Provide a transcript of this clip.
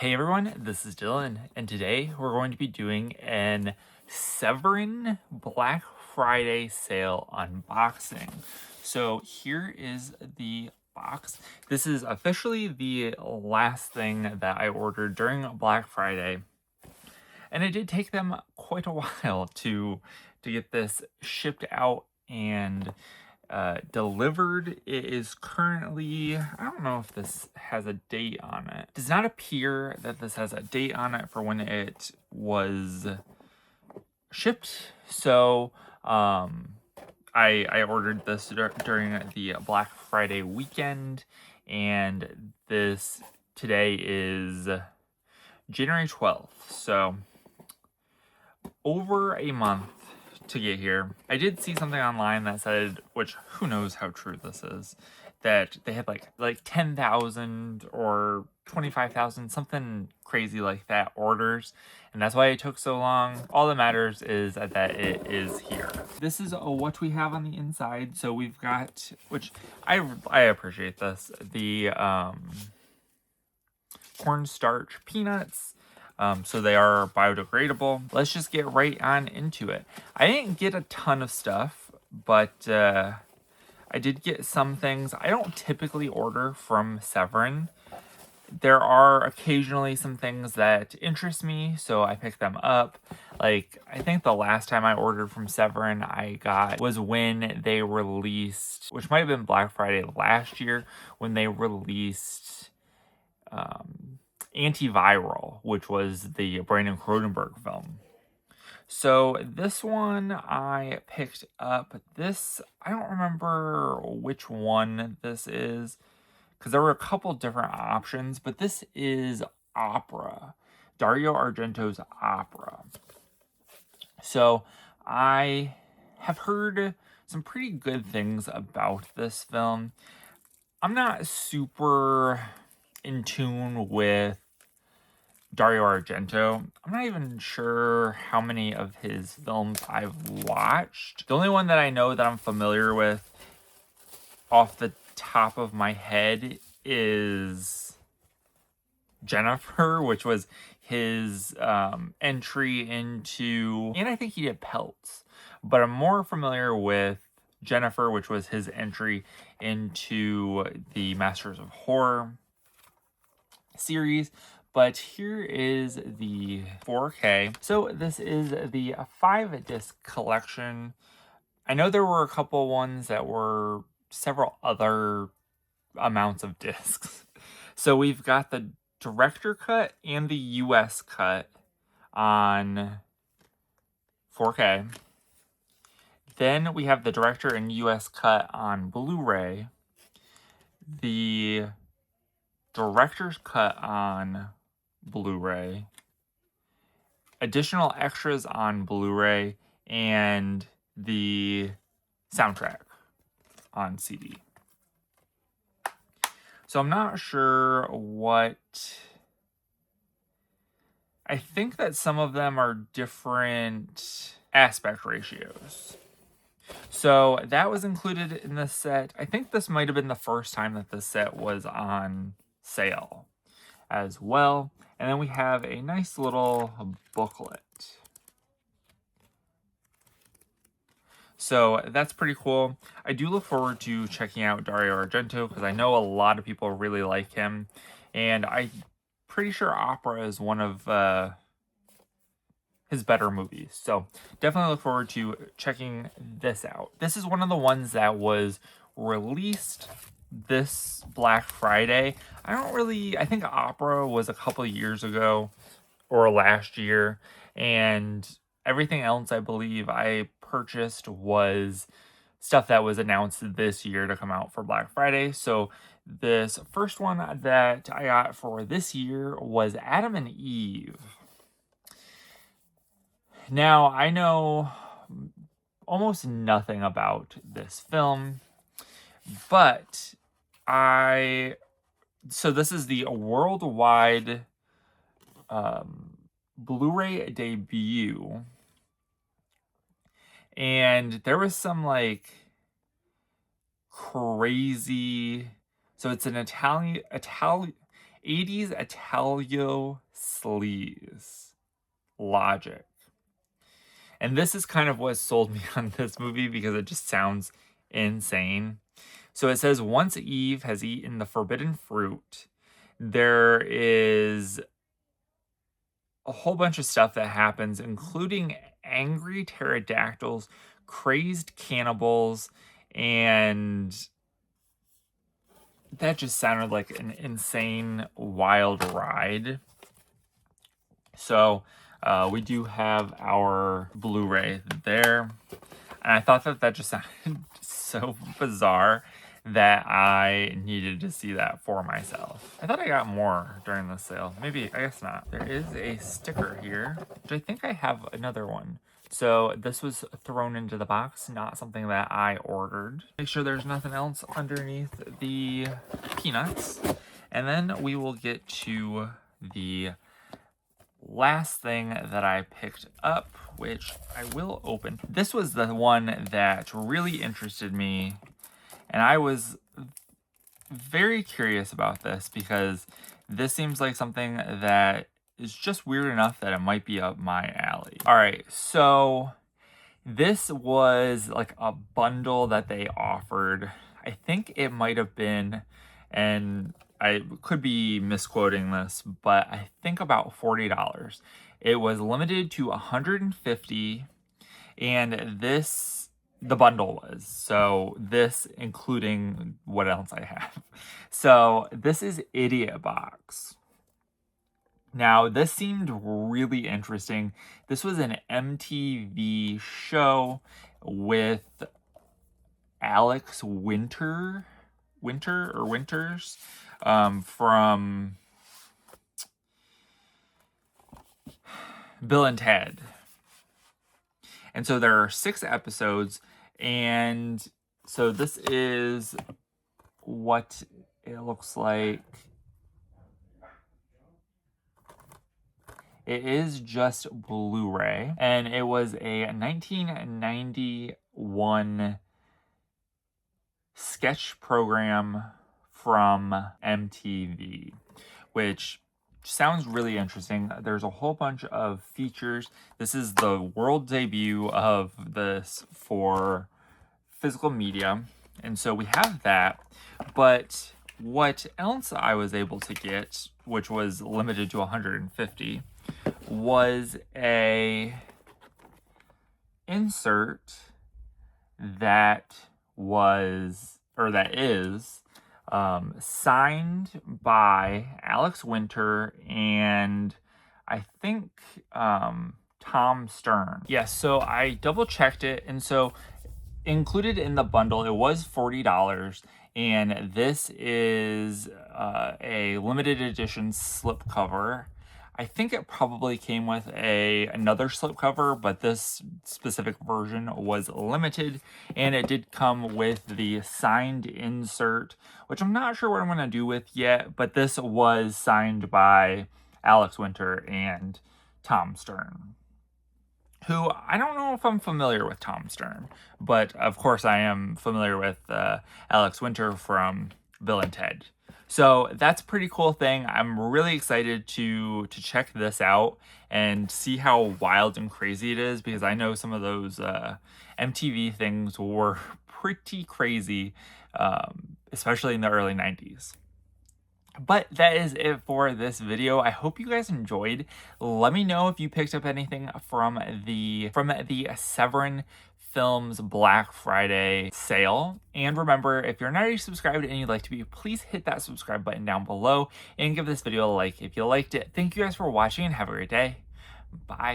Hey everyone, this is Dylan, and today we're going to be doing an Severin Black Friday sale unboxing. So here is the box. This is officially the last thing that I ordered during Black Friday, and it did take them quite a while to get this shipped out and delivered. It is currently, I don't know if this has a date on it. It does not appear that this has a date on it for when it was shipped. So I ordered this during the Black Friday weekend, and this today is January 12th. So over a month to get here. I did see something online that said, which who knows how true this is, that they had like 10,000 or 25,000, something crazy like that orders, and that's why it took so long. All that matters is that it is here. This is what we have on the inside. So we've got, which I appreciate this, the cornstarch peanuts. So they are biodegradable. Let's just get right on into it. I didn't get a ton of stuff, but I did get some things. I don't typically order from Severin. There are occasionally some things that interest me, so I pick them up. Like, I think the last time I ordered from Severin I got was when they released, which might have been Black Friday last year, when they released Antiviral, which was the Brandon Cronenberg film. So this one I picked up. This, I don't remember which one this is, because there were a couple different options, but this is Opera, Dario Argento's Opera. So I have heard some pretty good things about this film. I'm not super in tune with Dario Argento. I'm not even sure how many of his films I've watched. The only one that I know that I'm familiar with off the top of my head is Jennifer, which was his entry into, and I think he did Pelts, but I'm more familiar with Jennifer, which was his entry into the Masters of Horror series. But here is the 4K. So this is the 5-disc collection. I know there were a couple ones that were several other amounts of discs. So we've got the director cut and the US cut on 4K. Then we have the director and US cut on Blu-ray. The director's cut on Blu-ray, additional extras on Blu-ray, and the soundtrack on CD. So I'm not sure what, I think that some of them are different aspect ratios. So that was included in the set. I think this might have been the first time that the set was on sale as well. And then we have a nice little booklet. So that's pretty cool. I do look forward to checking out Dario Argento because I know a lot of people really like him. And I'm pretty sure Opera is one of his better movies. So definitely look forward to checking this out. This is one of the ones that was released this Black Friday. I think Opera was a couple years ago or last year, and everything else I believe I purchased was stuff that was announced this year to come out for Black Friday. So this first one that I got for this year was Adam and Eve. Now, I know almost nothing about this film, but so this is the worldwide Blu-ray debut, and there was some like crazy, so it's an 80s Italio sleaze logic. And this is kind of what sold me on this movie because it just sounds insane. So it says, once Eve has eaten the forbidden fruit, there is a whole bunch of stuff that happens, including angry pterodactyls, crazed cannibals, and that just sounded like an insane, wild ride. So we do have our Blu-ray there. And I thought that just sounded so bizarre that I needed to see that for myself. I thought I got more during the sale. Maybe, I guess not. There is a sticker here, which I think I have another one. So this was thrown into the box, not something that I ordered. Make sure there's nothing else underneath the peanuts. And then we will get to the last thing that I picked up, which I will open. This was the one that really interested me, and I was very curious about this because this seems like something that is just weird enough that it might be up my alley. All right, so this was like a bundle that they offered. I think it might have been, and I could be misquoting this, but I think about $40. It was limited to 150, and this, the bundle was. So this including what else I have. So this is Idiot Box. Now, this seemed really interesting. This was an MTV show with Alex Winters from Bill and Ted. And so there are 6 episodes, and so this is what it looks like. It is just Blu-ray, and it was a 1991 sketch program from MTV, which sounds really interesting. There's a whole bunch of features. This is the world debut of this for physical media, and so we have that. But what else I was able to get, which was limited to 150, was a insert that was, or that is, signed by Alex Winter and I think Tom Stern. Yes, so I double checked it, and so included in the bundle, it was $40, and this is a limited edition slipcover. I think it probably came with another slipcover, but this specific version was limited, and it did come with the signed insert, which I'm not sure what I'm going to do with yet, but this was signed by Alex Winter and Tom Stern, who I don't know if I'm familiar with Tom Stern, but of course I am familiar with Alex Winter from Bill and Ted. So that's a pretty cool thing. I'm really excited to check this out and see how wild and crazy it is, because I know some of those MTV things were pretty crazy, especially in the early 90s. But that is it for this video. I hope you guys enjoyed. Let me know if you picked up anything from the Severin Films Black Friday sale. And remember, if you're not already subscribed and you'd like to be, please hit that subscribe button down below and give this video a like if you liked it. Thank you guys for watching and have a great day. Bye.